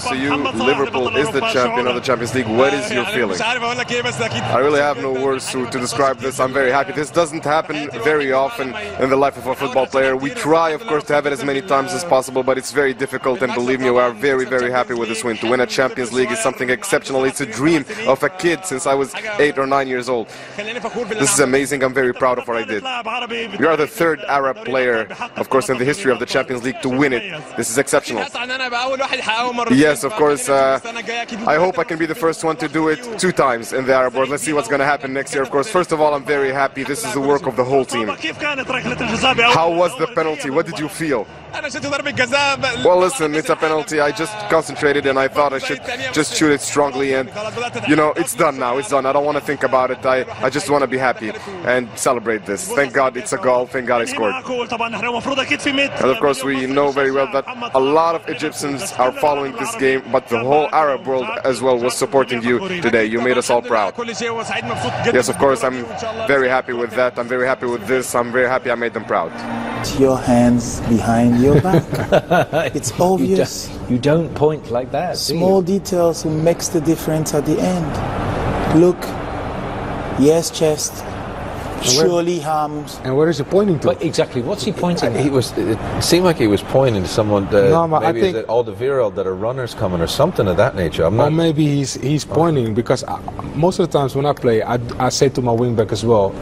happens to you. Liverpool is the champion of the Champions League. What is your feeling? I really have no words to describe this. I'm very happy. This doesn't happen very often in the life of a football player. We try, of course, to have it as many times as possible, but it's very difficult, and believe me, we are very, very happy with this win. To win a Champions League is something exceptional. It's a dream of a kid since I was 8 or 9 years old. This is amazing. I'm very proud of what I did. We are the third Arab player, of course, in the history of the Champions League to win it. This is exceptional. Yes, of course. I hope I can be the first one to do it 2 times in the Arab world. Let's see what's going to happen next year. Of course, first of all, I'm very happy. This is the work of the whole team. How was the penalty? What did you feel? Well, listen, it's a penalty. I just concentrated and I thought I should just shoot it strongly, and you know, it's done now. It's done. I don't want to think about it. I just want to be happy and celebrate this. Thank God it's a goal. Thank God I scored. And of course, we know very well that a lot of Egyptians are following this game, but the whole Arab world as well was supporting you today. You made us all proud. Yes, of course, I'm very happy with that. I'm very happy with this. I'm very happy I made them proud. Your hands behind your back. It's obvious. You don't point like that. Small details who makes the difference at the end. Look, yes, chest, surely arms. And where is he pointing to? But exactly, what's he pointing at? It seemed like he was pointing to someone that maybe is it Alderweireld, that a runner's coming or something of that nature. Or maybe he's pointing, because most of the times when I play, I say to my wingback as well,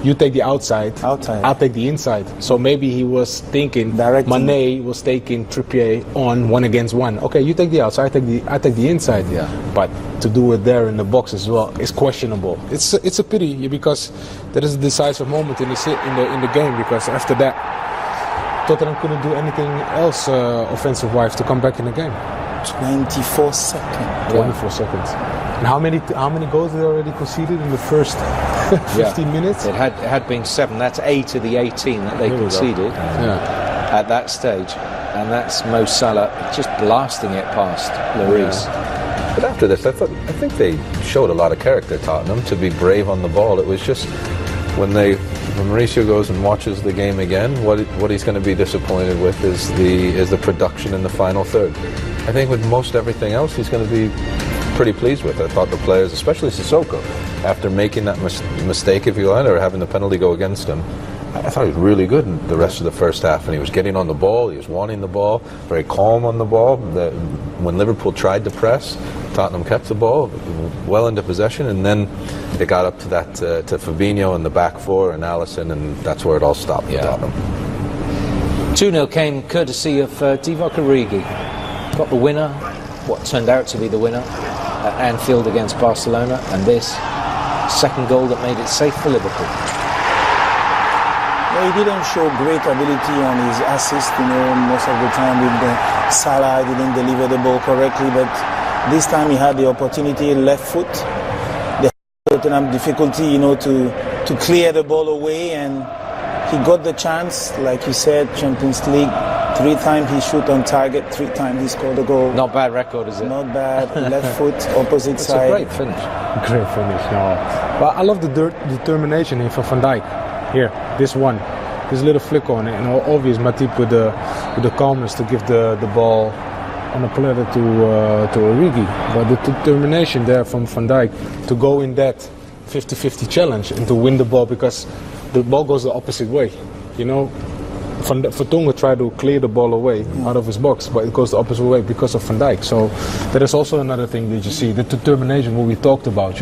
you take the outside, I'll take the inside. So maybe he was thinking, Mane was taking Trippier on 1-against-1. Okay, you take the outside, I take the inside. Yeah. But to do it there in the box as well is questionable. It's a pity, because there is a decisive moment in the game, because after that Tottenham couldn't do anything else offensive-wise to come back in the game. 24 seconds. 24 seconds. And how many goals they already conceded in the first 15 minutes? It had been 7. That's 8 of the 18 that they conceded at that stage. And that's Mo Salah just blasting it past Lloris. Yeah. But after this, I think they showed a lot of character, Tottenham, to be brave on the ball. It was just when Mauricio goes and watches the game again, what he's going to be disappointed with is the production in the final third. I think with most everything else, he's going to be pretty pleased with it. I thought the players, especially Sissoko, after making that mistake, if you like, or having the penalty go against him, I thought he was really good in the rest of the first half, and he was getting on the ball, he was wanting the ball, very calm on the ball. When Liverpool tried to press, Tottenham kept the ball well into possession, and then they got up to that to Fabinho in the back four and Alisson, and that's where it all stopped for Tottenham. 2-0 came courtesy of Divock Origi. Got the winner, what turned out to be the winner, at Anfield against Barcelona, and this second goal that made it safe for Liverpool. Well, he didn't show great ability on his assist, most of the time with the Salah didn't deliver the ball correctly, but this time he had the opportunity, left foot. The Tottenham difficulty, to clear the ball away, and he got the chance, like you said, Champions League. 3 times he shoot on target, 3 times he scored a goal. Not bad record, is it? Not bad. Left foot, opposite side. It's a great finish. Great finish, no. But I love the determination here for Van Dijk. Here, this little flick on it, and obvious Matip with the calmness to give the ball on a platter to Origi. But the determination there from Van Dijk to go in that 50-50 challenge and to win the ball, because the ball goes the opposite way, Vertonghen tried to clear the ball away out of his box, but it goes the opposite way because of Van Dijk. So that is also another thing that you see, the determination, what we talked about,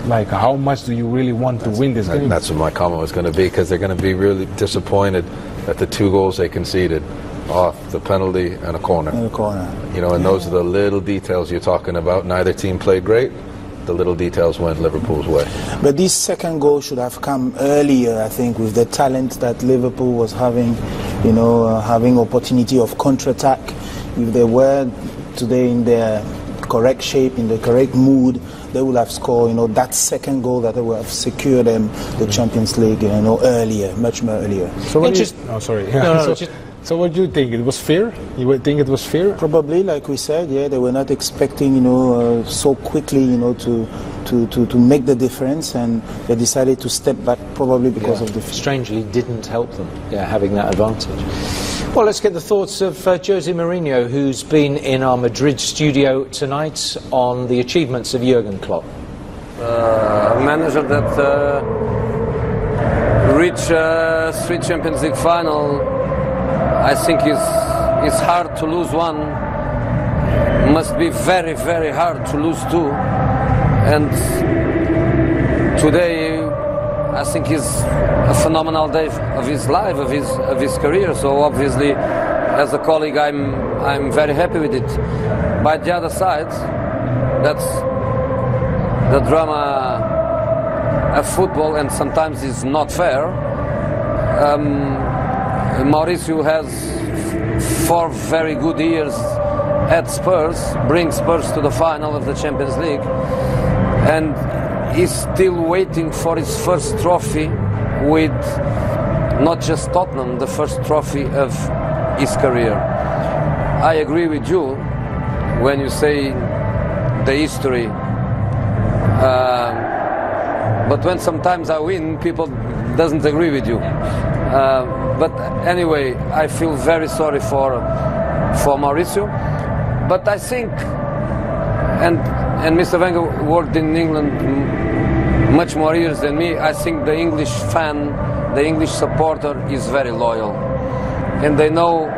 like how much do you really want to win this game? That's what my comment was going to be, because they're going to be really disappointed at the 2 goals they conceded off the penalty and a corner. And those are the little details you're talking about. Neither team played great. The little details went Liverpool's way. But this second goal should have come earlier, I think, with the talent that Liverpool was having, having opportunity of counter-attack. If they were today in their correct shape, in the correct mood, they would have scored, that second goal that they would have secured them the Champions League, earlier, much more earlier. So what do you think? It was fair? You would think it was fair? Probably, like we said, they were not expecting, so quickly, to make the difference, and they decided to step back, probably because of the... Strangely, didn't help them, having that advantage. Well, let's get the thoughts of Jose Mourinho, who's been in our Madrid studio tonight on the achievements of Jurgen Klopp. A manager that reached 3 Champions League final, I think is hard to lose one. Must be very, very hard to lose 2. And today, I think is a phenomenal day of his life, of his career. So obviously, as a colleague, I'm very happy with it. By the other side, that's the drama of football, and sometimes it's not fair. Mauricio has 4 very good years at Spurs, bring Spurs to the final of the Champions League, and he's still waiting for his first trophy with not just Tottenham, the first trophy of his career. I agree with you when you say the history, but when sometimes I win, people doesn't agree with you. But anyway, I feel very sorry for Mauricio, but I think, and Mr. Wenger worked in England much more years than me. I think the English fan, the English supporter is very loyal, and they know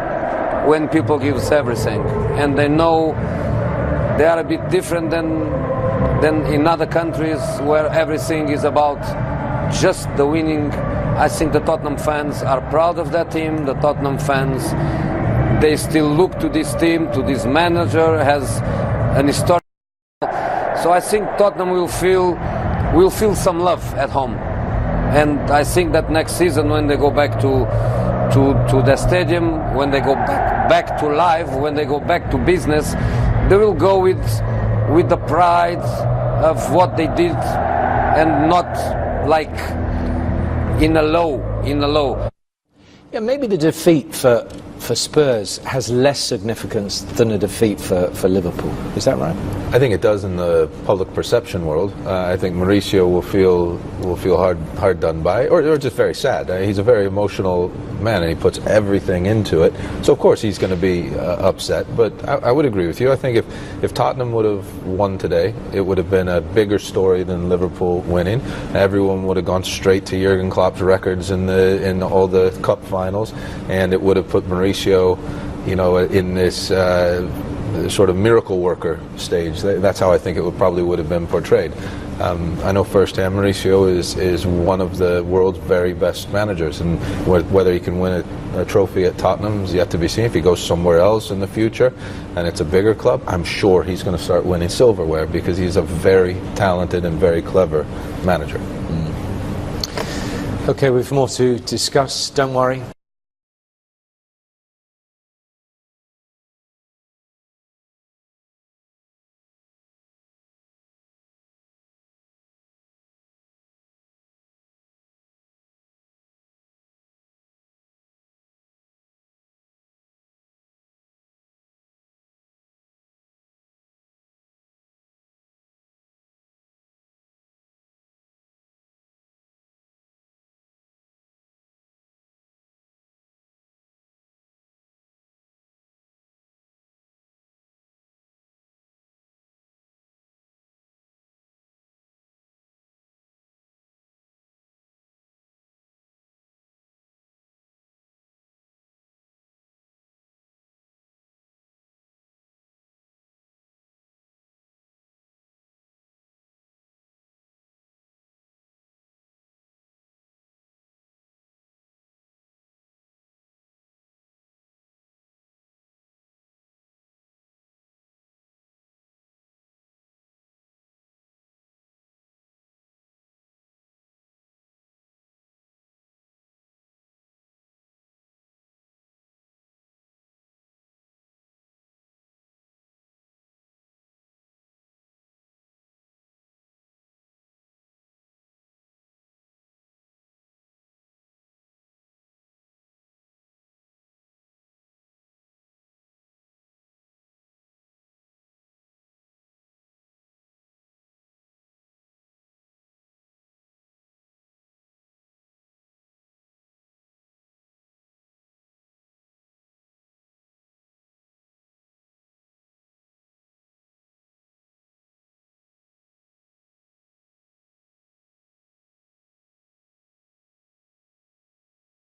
when people give us everything, and they know they are a bit different than in other countries where everything is about just the winning. I think the Tottenham fans are proud of that team. The Tottenham fans, they still look to this team, to this manager, has an historic. So I think Tottenham will feel some love at home, and I think that next season when they go back to the stadium, when they go back to live, when they go back to business, they will go with the pride of what they did, and not like in a low. Yeah, maybe the defeat for Spurs has less significance than a defeat for Liverpool. Is that right? I think it does in the public perception world. I think Mauricio will feel hard done by, or just very sad. He's a very emotional man, and he puts everything into it. So of course he's going to be upset. But I would agree with you. I think if Tottenham would have won today, it would have been a bigger story than Liverpool winning. Everyone would have gone straight to Jurgen Klopp's records in all the cup finals, and it would have put Mauricio, in this sort of miracle worker stage. That's how I think it probably would have been portrayed. I know firsthand Mauricio is one of the world's very best managers, and whether he can win a trophy at Tottenham is yet to be seen. If he goes somewhere else in the future and it's a bigger club, I'm sure he's going to start winning silverware, because he's a very talented and very clever manager. Okay, we've more to discuss. Don't worry.